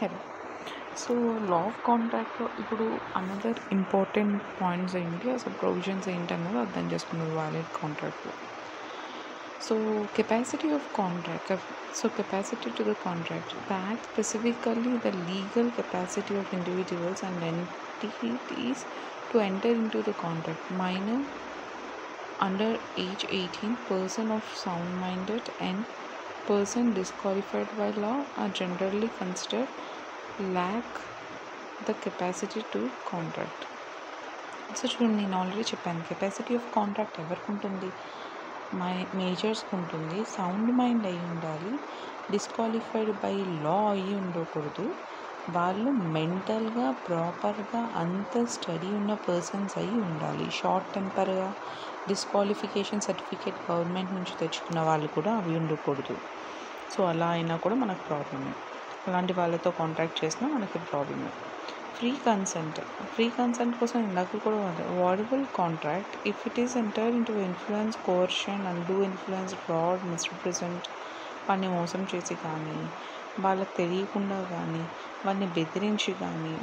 Hello. So law of కాంట్రాక్ట్లో ఇప్పుడు another important points ఏంటి, అసలు ప్రొవిజన్స్ ఏంటి అన్నది అర్థం చేసుకున్నారు వ్యాలిడ్ కాంట్రాక్ట్లో. So capacity of contract, capacity to the contract, the act specifically the legal capacity of individuals and entities to enter into the contract. Minor under age 18, person of sound minded and person disqualified by law are generally considered lack the capacity to contract. So చూడండి, నేను already చెప్పాను, capacity of contract ఎవరికి ఉంటుంది? మేజర్స్కి ఉంటుంది. Sound mind అయి ఉండాలి, disqualified by law అయ్యి ఉండకూడదు, వాళ్ళు మెంటల్గా ప్రాపర్గా అంత స్టడీ ఉన్న పర్సన్స్ అయి ఉండాలి. షార్ట్ టెంపర్గా డిస్క్వాలిఫికేషన్ సర్టిఫికేట్ గవర్నమెంట్ నుంచి తెచ్చుకున్న వాళ్ళు కూడా అవి ఉండకూడదు. సో అలా అయినా కూడా మనకు ప్రాబ్లమే. అలాంటి వాళ్ళతో కాంట్రాక్ట్ చేసినా మనకి ప్రాబ్లమే. ఫ్రీ కన్సెంట్ కోసం ఇందాక కూడా voidable contract if it is enter into influence, coercion, undue influence, fraud, misrepresent, వాడిని మోసం చేసి కానీ, వాళ్ళకి తెలియకుండా కానీ, వాడిని బెదిరించి కానీ,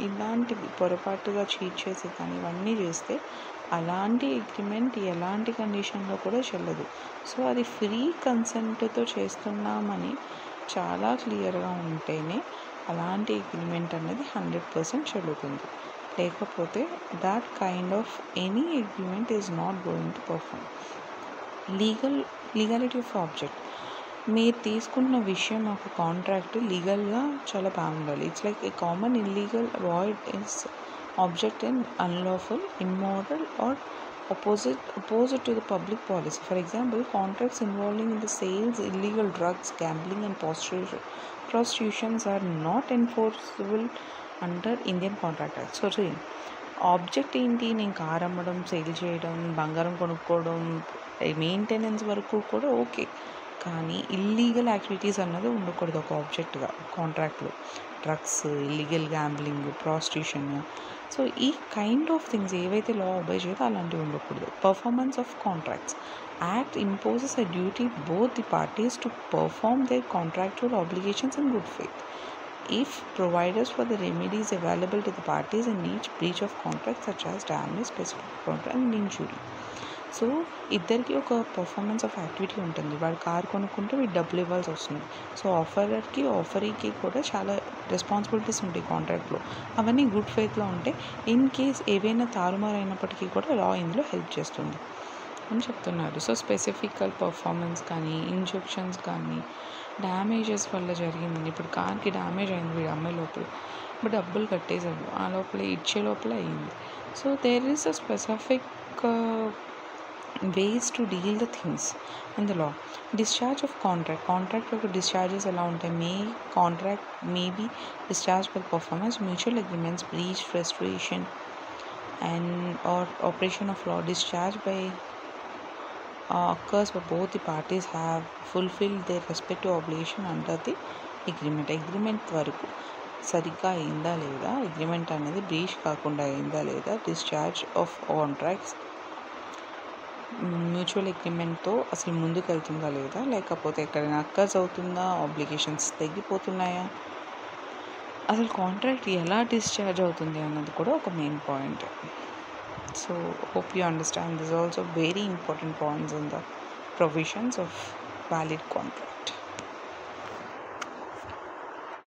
ఇలాంటివి పొరపాటుగా చీట్ చేసి కానీ ఇవన్నీ చేస్తే అలాంటి అగ్రిమెంట్ ఎలాంటి కండిషన్లో కూడా చెల్లదు. సో అది ఫ్రీ కన్సెంట్తో చేస్తున్నామని చాలా క్లియర్గా ఉంటేనే అలాంటి అగ్రిమెంట్ అనేది 100% చెల్లుతుంది. లేకపోతే that kind of any agreement is not going to perform. Legality of object, మీరు తీసుకున్న విషయం ఒక కాంట్రాక్ట్ లీగల్గా చాలా బాగుండాలి. It's like a common illegal void is object in unlawful, immoral or opposite to the public policy. For example, contracts involving in the sales illegal drugs, gambling and prostitutions are not enforceable under Indian Contract Act. So object ఏంటి? నేను car అమ్మడం, sale చేయడం, బంగారం కొనుక్కోవడం, maintenance వరకు కూడా okay, కానీ illegal activities అన్నది ఉండకూడదు ఒక ఆబ్జెక్ట్గా కాంట్రాక్ట్లో. Drugs, illegal gambling, prostitution, so ఈ కైండ్ ఆఫ్ థింగ్స్ ఏవైతే లా ఒబే చేయదో అలాంటివి ఉండకూడదు. Performance of contracts, act imposes a duty both the parties to perform their contractual obligations in good faith if providers for the remedies available to the parties in each breach of contract such as damage, specific contract and injury. So ఇద్దరికి ఒక performance of activity ఉంటుంది. వాడు car కొనుక్కుంటే వీడు డబ్బులు ఇవ్వాల్సి వస్తుంది. So ఆఫరీకి కూడా చాలా రెస్పాన్సిబిలిటీస్ ఉంటాయి కాంట్రాక్ట్లో. అవన్నీ గుడ్ ఫెయిత్లో ఉంటే ఇన్ కేస్ ఏవైనా తారుమారు అయినప్పటికీ కూడా లా ఇందులో హెల్ప్ చేస్తుంది అని చెప్తున్నారు. సో స్పెసిఫికల్ పర్ఫార్మెన్స్ కానీ, ఇంజెక్షన్స్ కానీ, డ్యామేజెస్ వల్ల జరిగింది. ఇప్పుడు కార్కి డ్యామేజ్ అయింది, వీడు అమ్మాయి లోపల ఇప్పుడు డబ్బులు కట్టేశాడు, ఆ లోపల ఇచ్చే లోపల అయ్యింది. So there is a specific ways to deal the things in the law. Discharge of contract యొక్క discharges ఎలా ఉంటాయి? Contract may be discharged by performance, mutual agreements, breach, frustration and or operation of law. Discharge by occurs where both the parties have fulfilled their respective obligation under the agreement వరకు సరిగ్గా అయిందా లేదా, agreement అనేది breach కాకుండా అయిందా లేదా, discharge of contracts mutual అగ్రిమెంట్తో అసలు ముందుకు వెళ్తుందా లేదా, లేకపోతే ఎక్కడైనా అక్కర్స్ అవుతుందా, ఆబ్లిగేషన్స్ తగ్గిపోతున్నాయా, అసలు కాంట్రాక్ట్ ఎలా డిశ్చార్జ్ అవుతుంది అన్నది కూడా ఒక main point. So hope you understand this. Also very important points in the provisions of valid contract.